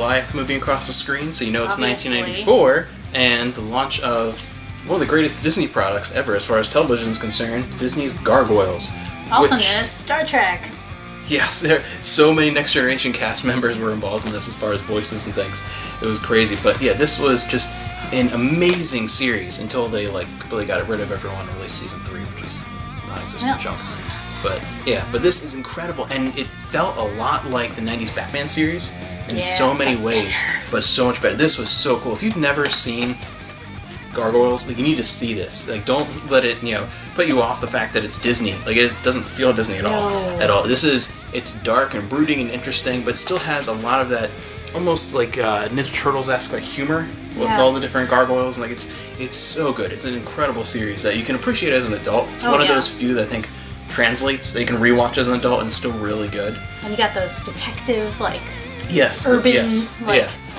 Goliath moving across the screen, so you know it's Obviously. 1994, and the launch of one of the greatest Disney products ever as far as television is concerned, Disney's Gargoyles. Also known as Star Trek. Yes, there so many Next Generation cast members were involved in this as far as voices and things. It was crazy, but yeah, this was just an amazing series until they completely got rid of everyone and released season 3, which was non-existent junk. But yeah, but this is incredible, and it felt a lot like the 90s Batman series in so many ways, but so much better. This was so cool. If you've never seen Gargoyles, you need to see this. Don't let it, put you off the fact that it's Disney. It doesn't feel Disney at all. At all. It's dark and brooding and interesting, but still has a lot of that almost Ninja Turtles-esque humor with all the different gargoyles, and it's so good. It's an incredible series that you can appreciate as an adult. It's one of those few that I think translates that you can rewatch as an adult and still really good. And you got those detective urban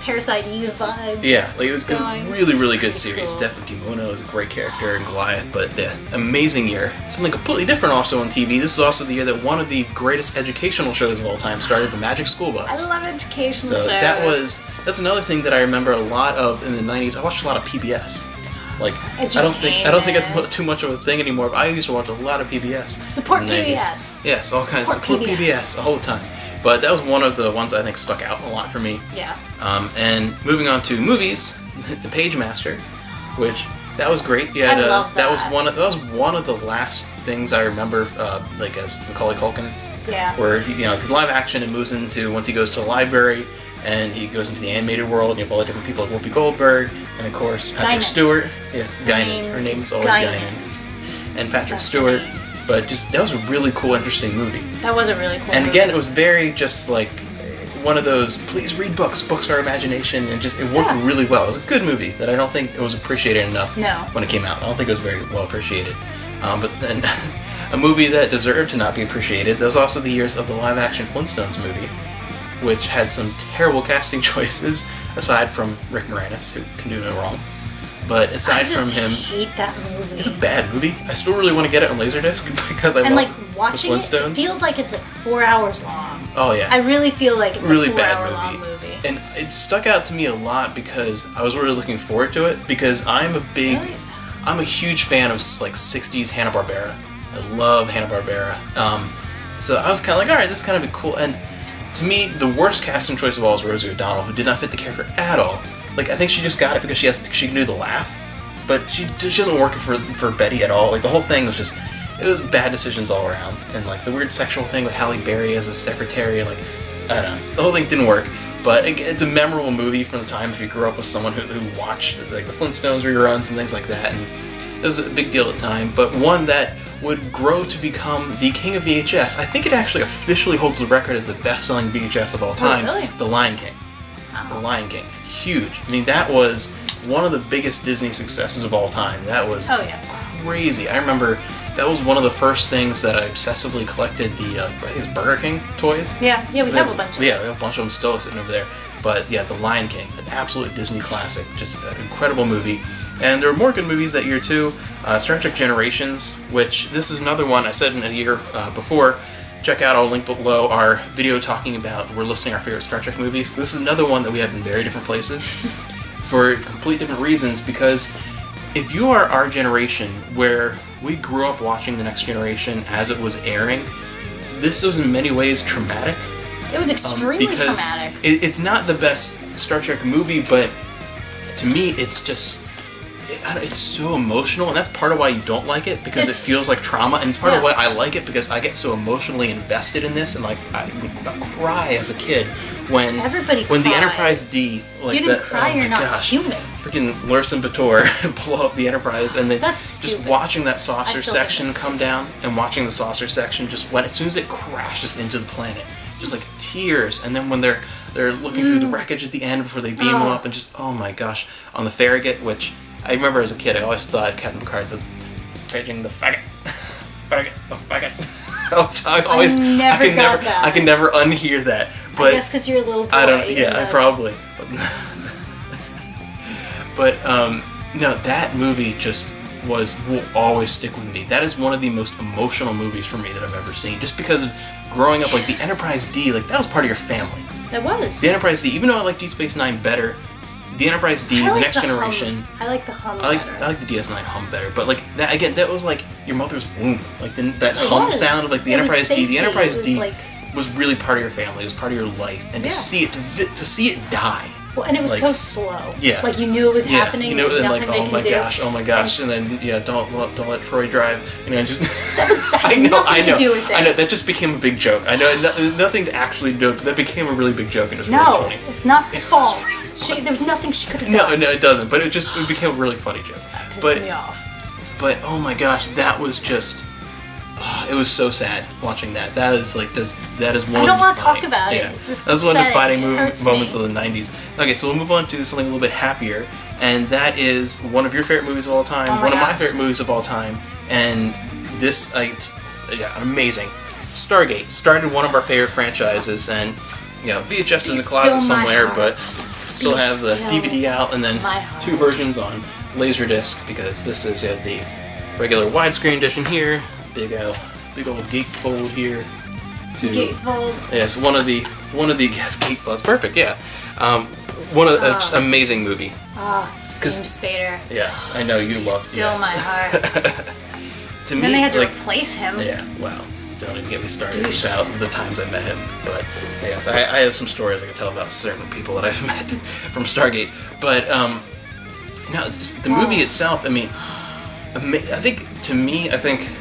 Parasite Eve vibe. Yeah, it was a really, really good series. Cool. Stefan is a great character in Goliath, but amazing year. Something completely different also on TV. This is also the year that one of the greatest educational shows of all time started, The Magic School Bus. I love educational shows. That's another thing that I remember a lot of in the 90s. I watched a lot of PBS. I don't think it's too much of a thing anymore, but I used to watch a lot of PBS. Support PBS. Yes, all kinds of support PBS all the time. But that was one of the ones I think stuck out a lot for me. Yeah. And moving on to movies, The Page Master, which that was great. I love that. That was one of the last things I remember, as Macaulay Culkin. Yeah. Where because live action, it moves into once he goes to a library and he goes into the animated world. And you have all the different people like Whoopi Goldberg and of course Patrick Stewart. Yes, Guinan. Her name is always Guinan. And Patrick Stewart. But that was a really cool, interesting movie. That was a really cool And movie. again, it was very just one of those, please read books are imagination, and it worked really well. It was a good movie that I don't think it was appreciated enough when it came out. I don't think it was very well appreciated. But then, a movie that deserved to not be appreciated, that was also the years of the live-action Flintstones movie, which had some terrible casting choices, aside from Rick Moranis, who can do no wrong. But aside from him, I hate that movie. It's a bad movie. I still really want to get it on Laserdisc because I love watching the Flintstones. It feels like it's 4 hours long. Oh yeah. I really feel like it's really a 4 hour long movie. And it stuck out to me a lot because I was really looking forward to it because I'm a huge fan of 60s Hanna-Barbera. I love Hanna-Barbera. So I was kind of all right, this is kind of cool. And to me, the worst casting choice of all is Rosie O'Donnell, who did not fit the character at all. I think she just got it because she can do the laugh, but she doesn't work for Betty at all. The whole thing was it was bad decisions all around, and the weird sexual thing with Halle Berry as a secretary, I don't know, the whole thing didn't work. But it's a memorable movie from the time if you grew up with someone who watched the Flintstones reruns and things like that, and it was a big deal at the time. But one that would grow to become the king of VHS. I think it actually officially holds the record as the best-selling VHS of all time. Oh, really? The Lion King. The Lion King. Huge. I mean, that was one of the biggest Disney successes of all time. That was crazy. I remember that was one of the first things that I obsessively collected, I think it was Burger King toys. Yeah, we have a bunch of them. Yeah, we have a bunch of them still sitting over there. But yeah, The Lion King, an absolute Disney classic. Just an incredible movie. And there were more good movies that year too. Star Trek Generations, which this is another one I said in a year before. Check out, I'll link below our video talking about we're listing our favorite Star Trek movies. This is another one that we have in very different places for complete different reasons, because if you are our generation where we grew up watching The Next Generation as it was airing, this was in many ways traumatic. It was extremely traumatic. It's not the best Star Trek movie, but to me it's just... it's so emotional, and that's part of why you don't like it, because it feels like trauma, and it's part of why I like it, because I get so emotionally invested in this, and I would cry as a kid when the Enterprise D, you didn't cry, you're not human. Freaking Larson Bator blow up the Enterprise, and then just watching that saucer section come down, and watching the saucer section just as soon as it crashes into the planet, just tears, and then when they're looking through the wreckage at the end before they beam them up, and just oh my gosh, on the Farragut, which I remember as a kid, I always thought Captain Picard said, "Paging the faggot, faggot, the faggot." I can never unhear that. But I guess because you're a little boy. I don't. Yeah, probably. But no, that movie just will always stick with me. That is one of the most emotional movies for me that I've ever seen. Just because of growing up, the Enterprise D, that was part of your family. It was. The Enterprise D, even though I like Deep Space Nine better, the Enterprise D, the Next Generation. I like the hum better. I like the DS9 hum better, but like that again, that was like your mother's womb. Like that hum sound of like the Enterprise D. The Enterprise D was really part of your family. It was part of your life, and to see it die. Well, and it was so slow. Yeah. Like you knew it was happening. You know, and like oh my gosh, and then don't let Troy drive. Just I know. That just became a big joke. I know nothing to actually do. That became a really big joke, and it was really funny. No, it's not the fault. There was nothing she could have done. No, it doesn't. But it became a really funny joke. That pissed me off. But oh my gosh, that was just. It was so sad watching that. That is one. I don't want to talk about it. It's just that was one of the defining moments me. of the 90s. Okay, so we'll move on to something a little bit happier, and that is one of your favorite movies of all time, one of my favorite movies of all time, and this, amazing. Stargate started one of our favorite franchises, and VHS in the closet somewhere, but still have the DVD out, and then 2 versions on Laserdisc because this is the regular widescreen edition here. Big old gatefold here. Gatefold. Yes, one of the gatefold. That's perfect. Yeah, just amazing movie. James Spader. Yes, I know you love. Still my heart. To me, then they had to replace him. Yeah, wow. Don't even get me started about the times I met him. But yeah, I have some stories I can tell about certain people that I've met from Stargate. But just the movie itself. I mean, I think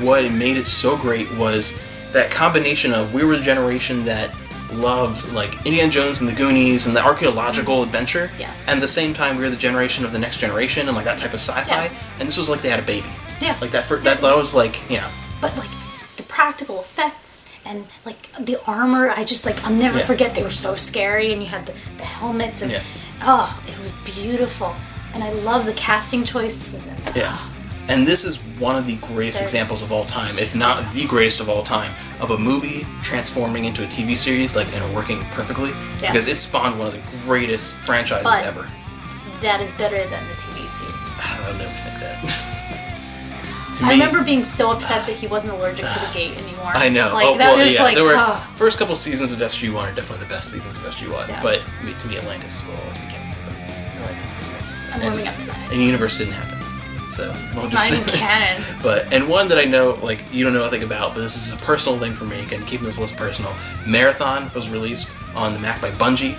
what made it so great was that combination of we were the generation that loved like Indiana Jones and the Goonies and the archaeological adventure, and at the same time we were the generation of the Next Generation and like that type of sci-fi, and this was like they had a baby. Yeah, like that was like But like the practical effects and like the armor, I'll never forget. They were so scary, and you had the helmets and it was beautiful, and I love the casting choices. And this is one of the greatest examples of all time, if not the greatest of all time, of a movie transforming into a TV series, and working perfectly, because it spawned one of the greatest franchises ever. That is better than the TV series. I don't never think that. I remember being so upset that he wasn't allergic to the gate anymore. I know. There were first couple seasons of SG-1 are definitely the best seasons of SG-1, but to me, Atlantis Atlantis is amazing. I'm warming up to that. And the universe didn't happen. So it's not even canon. And one that I know, you don't know anything about, but this is a personal thing for me. Again, keeping this list personal. Marathon was released on the Mac by Bungie.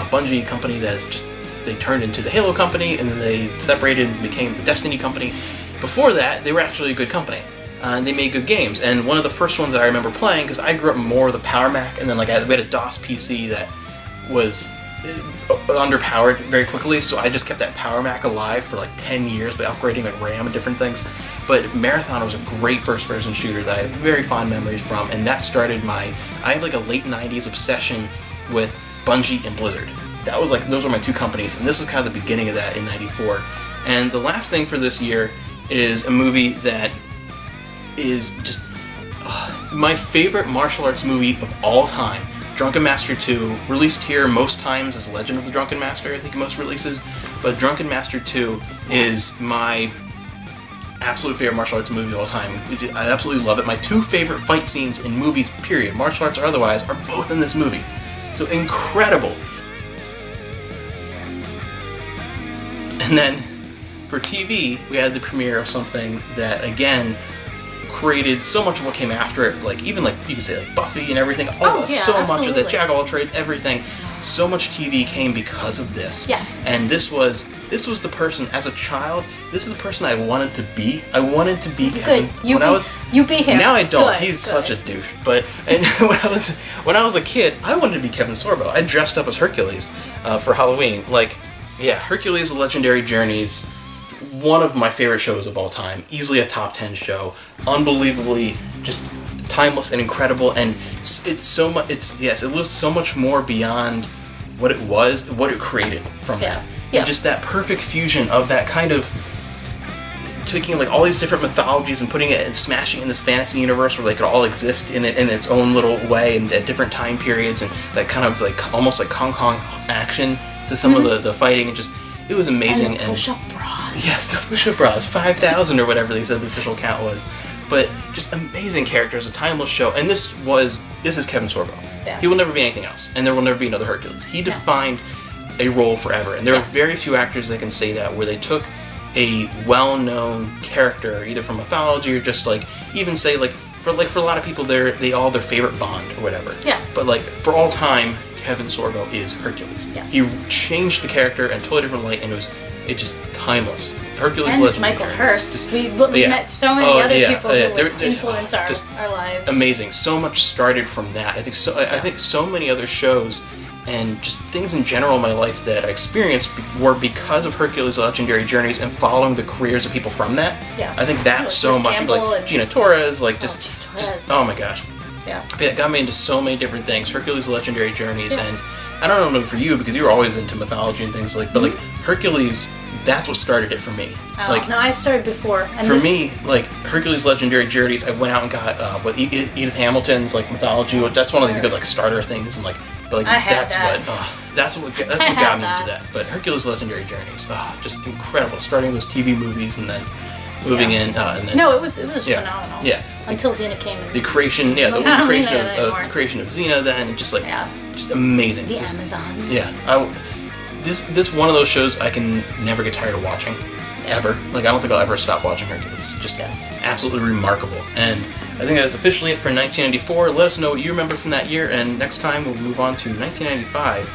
Bungie company they turned into the Halo company, and then they separated and became the Destiny company. Before that, they were actually a good company. And they made good games. And one of the first ones that I remember playing, because I grew up more with the Power Mac, and then we had a DOS PC that was underpowered very quickly, so I just kept that Power Mac alive for 10 years by upgrading RAM and different things. But Marathon was a great first-person shooter that I have very fond memories from, and that started I had a late 90s obsession with Bungie and Blizzard. That was those were my 2 companies, and this was kind of the beginning of that in '94. And the last thing for this year is a movie that is just my favorite martial arts movie of all time. Drunken Master 2, released here most times as Legend of the Drunken Master, I think most releases, but Drunken Master 2 is my absolute favorite martial arts movie of all time. I absolutely love it. My 2 favorite fight scenes in movies, period, martial arts or otherwise, are both in this movie. So incredible. And then, for TV, we had the premiere of something that, again, created so much of what came after it, you could say Buffy and everything, much of that, Jack of all trades, everything. So much TV came because of this. Yes. And this was the person, as a child, this is the person I wanted to be. I wanted to be Kevin. Good. You be him. Now I don't. Good. He's such a douche. But when I was a kid, I wanted to be Kevin Sorbo. I dressed up as Hercules for Halloween. Hercules: The Legendary Journeys. One of my favorite shows of all time, easily a top 10 show, unbelievably just timeless and incredible, and it's so much. It lives so much more beyond what it was, what it created from that. And just that perfect fusion of that kind of taking all these different mythologies and putting it and smashing in this fantasy universe where they could all exist in its own little way and at different time periods, and that kind of almost like Kong Kong action to some of the fighting, and it was amazing. And the push-up bras. Yes, the push-up bras, 5,000 or whatever they said the official count was. But just amazing characters, a timeless show, and this was this is Kevin Sorbo. Yeah. He will never be anything else, and there will never be another Hercules. He defined a role forever, and there are very few actors that can say that, where they took a well-known character, either from mythology or just like, even say like for a lot of people, they all their favorite Bond or whatever. Yeah. But like for all time, Kevin Sorbo is Hercules. Yes. He changed the character in a totally different light, and it just timeless. Hercules and Legendary Michael Journeys. Hurst. Just, We met so many other people who would influence our lives. Amazing. So much started from that. I think so many other shows and just things in general in my life that I experienced were because of Hercules Legendary Journeys and following the careers of people from that. Yeah. I think that's so Bruce much. Campbell Like and Gina Torres, like Gina Torres. oh my gosh. Yeah. But it got me into so many different things. Hercules Legendary Journeys, and I don't know for you because you were always into mythology and things like, but like Hercules, that's what started it for me. Oh, like, no, I started before. And for me, like Hercules Legendary Journeys, I went out and got Edith Hamilton's like mythology. That's one of these good like starter things, and like, but like that's what got me into that. But Hercules Legendary Journeys, just incredible. Starting those TV movies and then moving in, and then no, it was phenomenal. Yeah. Until Xena came in. The creation, the creation of Xena, then just like just amazing. The Amazons. Yeah, this one of those shows I can never get tired of watching, ever. Like I don't think I'll ever stop watching Hercules. Just absolutely remarkable. And I think that's officially it for 1994. Let us know what you remember from that year, and next time we'll move on to 1995.